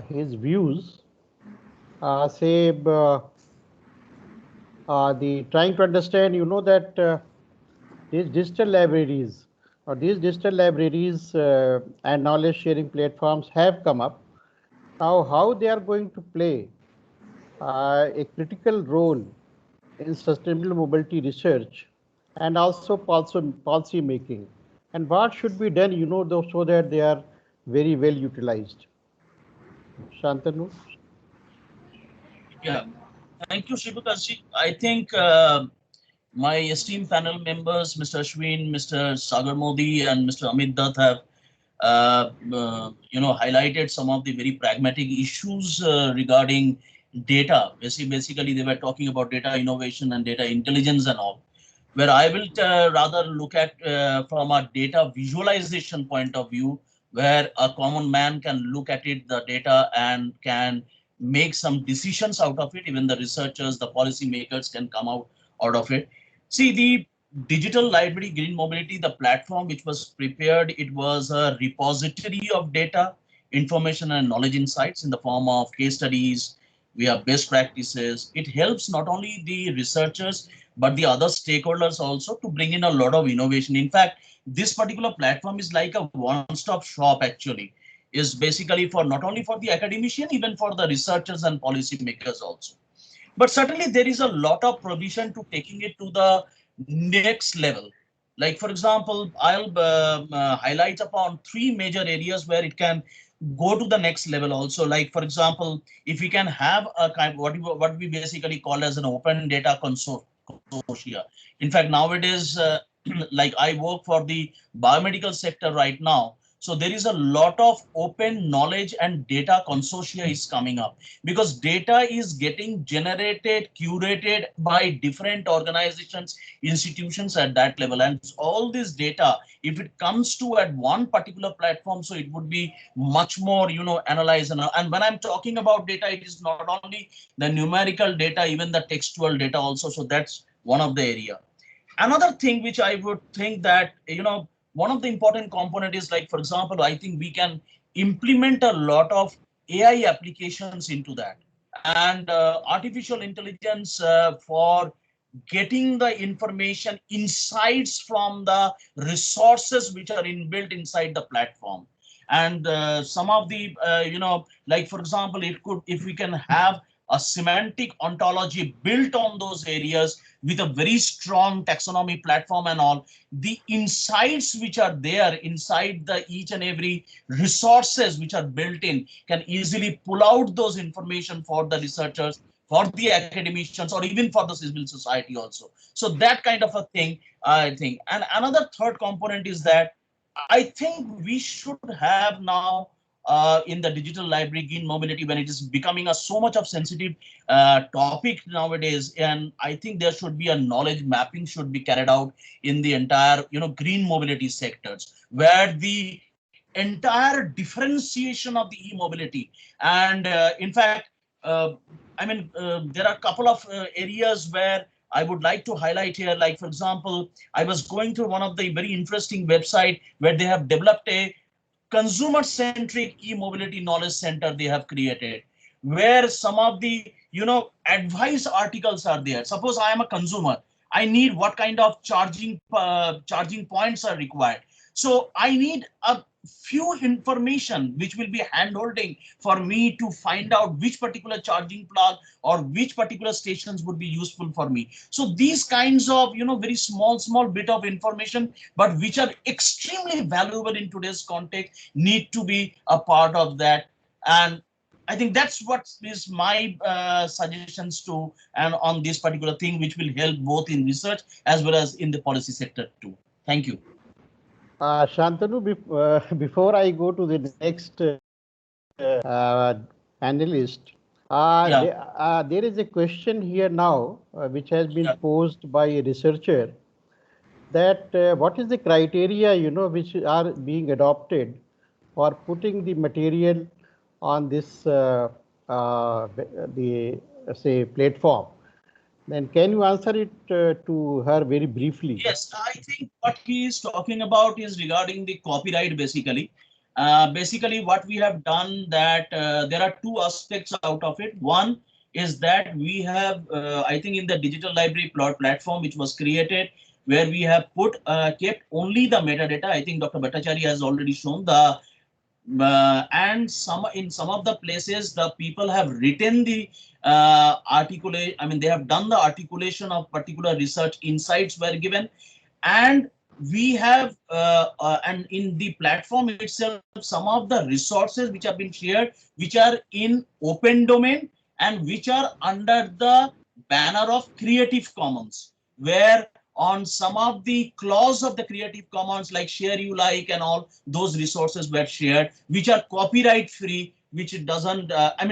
his views, trying to understand, that these digital libraries and knowledge sharing platforms have come up. Now, how they are going to play a critical role in sustainable mobility research and also policy making, and what should be done, so that they are very well utilized. Shantanu? Yeah, thank you, Shriprakash. I think my esteemed panel members, Mr. Ashwin, Mr. Sagar Modi, and Mr. Amit Dutt have highlighted some of the very pragmatic issues regarding data. Basically, they were talking about data innovation and data intelligence and all, where I will rather look at from a data visualization point of view, where a common man can look at it, the data, and can make some decisions out of it. Even the researchers, the policy makers can come out of it. See, the Digital Library Green Mobility, the platform which was prepared, it was a repository of data, information and knowledge insights in the form of case studies. We have best practices. It helps not only the researchers, but the other stakeholders also to bring in a lot of innovation. In fact, this particular platform is like a one-stop shop, actually, is basically for not only for the academician, even for the researchers and policy makers also. But certainly there is a lot of provision to taking it to the next level. Like, for example, I'll highlight upon three major areas where it can go to the next level also. Like, for example, if we can have a kind of what we basically call as an open data consortia. In fact, nowadays, like I work for the biomedical sector right now. So there is a lot of open knowledge and data consortia is coming up, because data is getting generated, curated by different organizations, institutions at that level. And all this data, if it comes to at one particular platform, so it would be much more, analyzed. And when I'm talking about data, it is not only the numerical data, even the textual data also. So that's one of the area. Another thing which I would think that, one of the important component is, like, for example, I think we can implement a lot of AI applications into that, and artificial intelligence for getting the information, insights from the resources which are inbuilt inside the platform. And some of the, like, for example, if we can have a semantic ontology built on those areas with a very strong taxonomy platform and all, the insights which are there inside the each and every resources which are built in can easily pull out those information for the researchers, for the academicians, or even for the civil society also. So that kind of a thing, I think. And another third component is that I think we should have now in the digital library green mobility, when it is becoming a so much of sensitive topic nowadays, and I think there should be a knowledge mapping should be carried out in the entire green mobility sectors, where the entire differentiation of the e-mobility, and in fact, there are a couple of areas where I would like to highlight here. Like, for example, I was going through one of the very interesting website where they have developed a consumer-centric e-mobility knowledge center they have created, where some of the advice articles are there. Suppose I am a consumer, I need what kind of charging points are required. So I need a few information which will be hand-holding for me to find out which particular charging plug or which particular stations would be useful for me. So these kinds of very small bit of information, but which are extremely valuable in today's context, need to be a part of that. And I think that's what is my suggestions to and on this particular thing, which will help both in research as well as in the policy sector too. Thank you. Shantanu, before I go to the next panelist, there is a question here now which has been posed by a researcher, that what is the criteria which are being adopted for putting the material on this the say platform. Then can you answer it to her very briefly? Yes, I think what he is talking about is regarding the copyright, basically. Basically, what we have done, that there are two aspects out of it. One is that we have, I think, in the digital library platform which was created, where we have kept only the metadata. I think Dr. Bhattacharya has already shown the and in some of the places the people have written the articulate. I mean, they have done the articulation of particular research insights were given, and we have and in the platform itself, some of the resources which have been shared, which are in open domain and which are under the banner of Creative Commons, where on some of the clause of the Creative Commons, like share you like and all those resources were shared, which are copyright free, which it doesn't,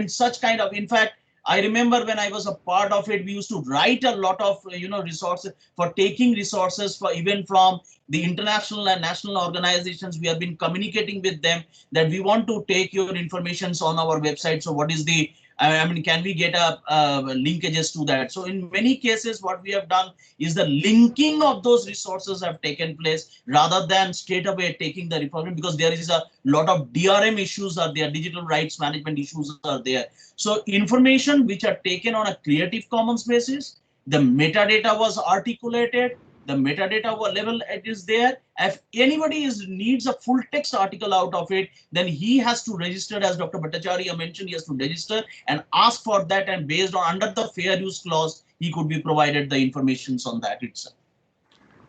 such kind of, in fact, I remember when I was a part of it, we used to write a lot of, resources for taking resources for even from the international and national organizations. We have been communicating with them that we want to take your information on our website. So what is the, can we get linkages to that? So in many cases, what we have done is the linking of those resources have taken place rather than straight away taking the information, because there is a lot of DRM issues are there, digital rights management issues are there. So information which are taken on a Creative Commons basis, the metadata was articulated, the metadata level it is there. If anybody needs a full text article out of it, then he has to register, as Dr. Bhattacharya mentioned, he has to register and ask for that, and based on under the fair use clause, he could be provided the informations on that itself.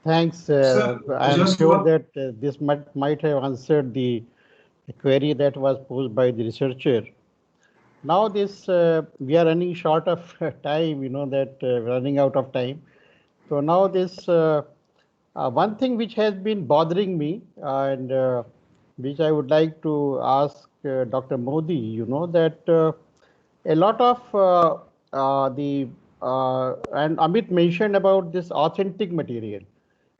Thanks. I'm sure that this might have answered the query that was posed by the researcher. Now this, we are running short of time, running out of time. So now this, one thing which has been bothering me, and which I would like to ask Dr. Modi. You know that a lot of and Amit mentioned about this authentic material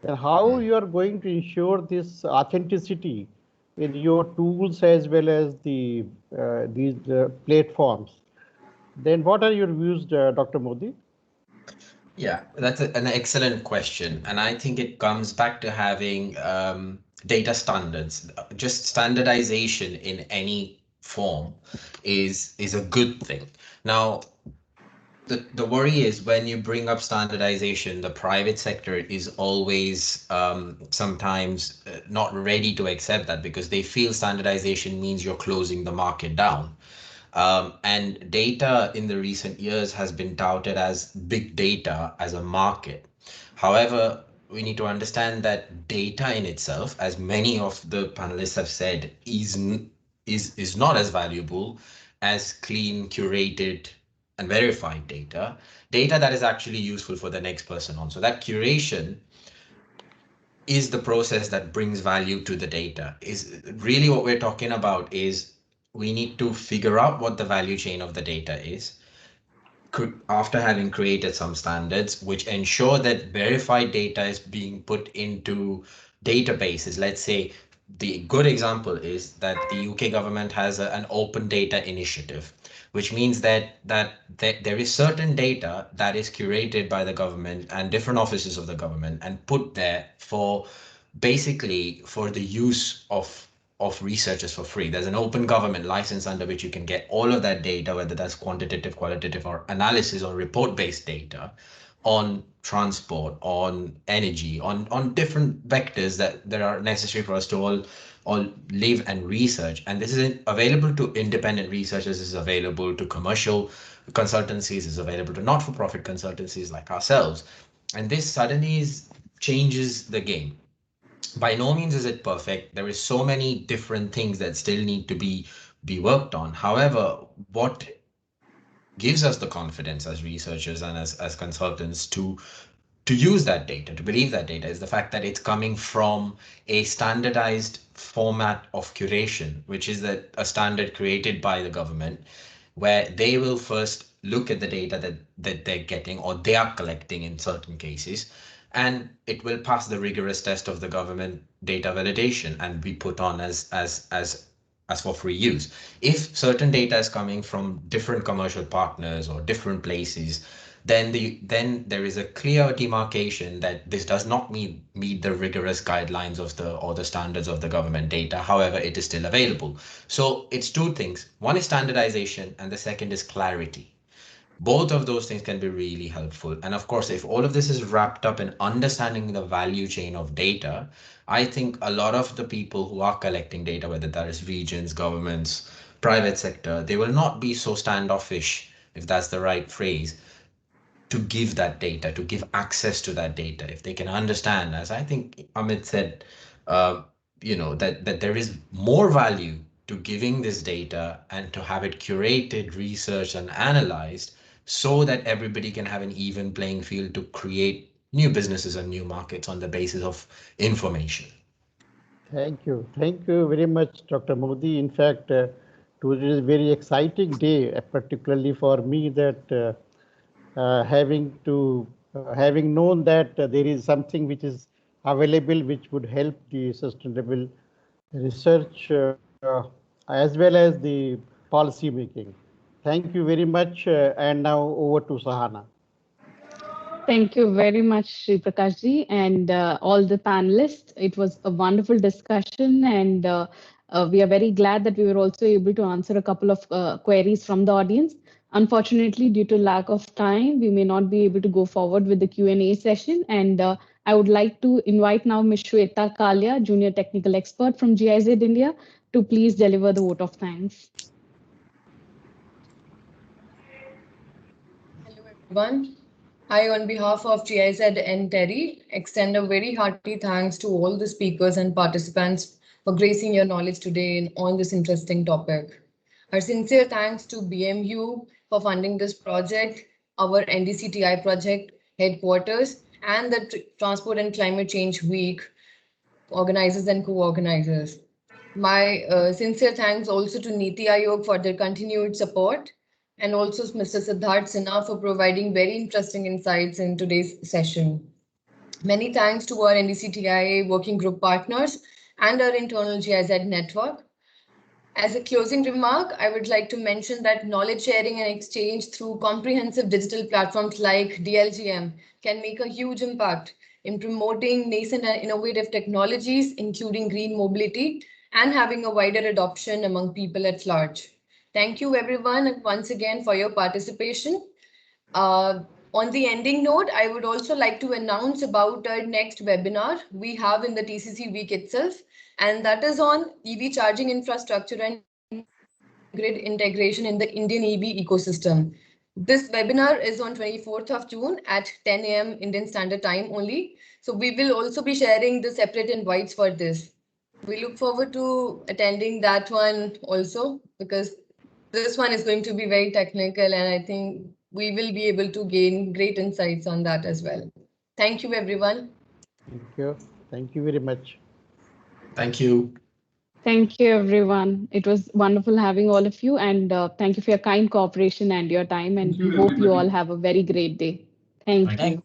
and how you are going to ensure this authenticity in your tools as well as these platforms. Then what are your views, Dr. Modi? Yeah, that's an excellent question. And I think it comes back to having data standards. Just standardization in any form is a good thing. Now, the worry is when you bring up standardization, the private sector is always sometimes not ready to accept that because they feel standardization means you're closing the market down. And data in the recent years has been touted as big data as a market. However, we need to understand that data in itself, as many of the panelists have said, is not as valuable as clean, curated, and verified data that is actually useful for the next person on. So that curation is the process that brings value to the data. Is really what we're talking about is we need to figure out what the value chain of the data is after having created some standards which ensure that verified data is being put into databases. Let's say the good example is that the UK government has an open data initiative, which means that there is certain data that is curated by the government and different offices of the government and put there for basically for the use of researchers for free. There's an open government license under which you can get all of that data, whether that's quantitative, qualitative, or analysis or report-based data on transport, on energy, on different vectors that are necessary for us to all live and research. And this is available to independent researchers, is available to commercial consultancies, is available to not-for-profit consultancies like ourselves. And this suddenly changes the game. By no means is it perfect. There is so many different things that still need to be worked on. However, what gives us the confidence as researchers and as consultants to use that data, to believe that data, is the fact that it's coming from a standardized format of curation, which is a standard created by the government, where they will first look at the data that they're getting or they are collecting in certain cases, and it will pass the rigorous test of the government data validation and be put on as for free use. If certain data is coming from different commercial partners or different places, then there is a clear demarcation that this does not meet the rigorous guidelines of the standards of the government data. However, it is still available. So it's two things. One is standardization and the second is clarity. Both of those things can be really helpful. And of course, if all of this is wrapped up in understanding the value chain of data, I think a lot of the people who are collecting data, whether that is regions, governments, private sector, they will not be so standoffish, if that's the right phrase, to give that data, to give access to that data. If they can understand, as I think Amit said, that there is more value to giving this data and to have it curated, researched, and analyzed so that everybody can have an even playing field to create new businesses and new markets on the basis of information. Thank you. Thank you very much, Dr. Modi. In fact, today is a very exciting day, particularly for me, that having known that there is something which is available which would help the sustainable research as well as the policy making. Thank you very much. And now over to Sahana. Thank you very much, Sri Prakash ji, and all the panelists. It was a wonderful discussion, and we are very glad that we were also able to answer a couple of queries from the audience. Unfortunately, due to lack of time, we may not be able to go forward with the Q&A session. And I would like to invite now Ms. Shweta Kalia, Junior Technical Expert from GIZ India, to please deliver the vote of thanks. Hello, everyone. I, on behalf of GIZ and TERI, extend a very hearty thanks to all the speakers and participants for gracing your knowledge today on this interesting topic. Our sincere thanks to BMU for funding this project, our NDCTI project headquarters, and the Transport and Climate Change Week organizers and co-organizers. My sincere thanks also to Niti Aayog for their continued support, and also Mr. Siddharth Sinha for providing very interesting insights in today's session. Many thanks to our NDC-TIA working group partners and our internal GIZ network. As a closing remark, I would like to mention that knowledge sharing and exchange through comprehensive digital platforms like DLGM can make a huge impact in promoting nascent and innovative technologies, including green mobility, and having a wider adoption among people at large. Thank you, everyone, once again for your participation. On the ending note, I would also like to announce about our next webinar we have in the TCC week itself, and that is on EV charging infrastructure and grid integration in the Indian EV ecosystem. This webinar is on 24th of June at 10 a.m. Indian Standard Time only. So we will also be sharing the separate invites for this. We look forward to attending that one also, because this one is going to be very technical, and I think we will be able to gain great insights on that as well. Thank you, everyone. Thank you. Thank you very much. Thank you. Thank you, everyone. It was wonderful having all of you, and thank you for your kind cooperation and your time. And Thank you, we hope you all everybody. have a very great day. Thank you.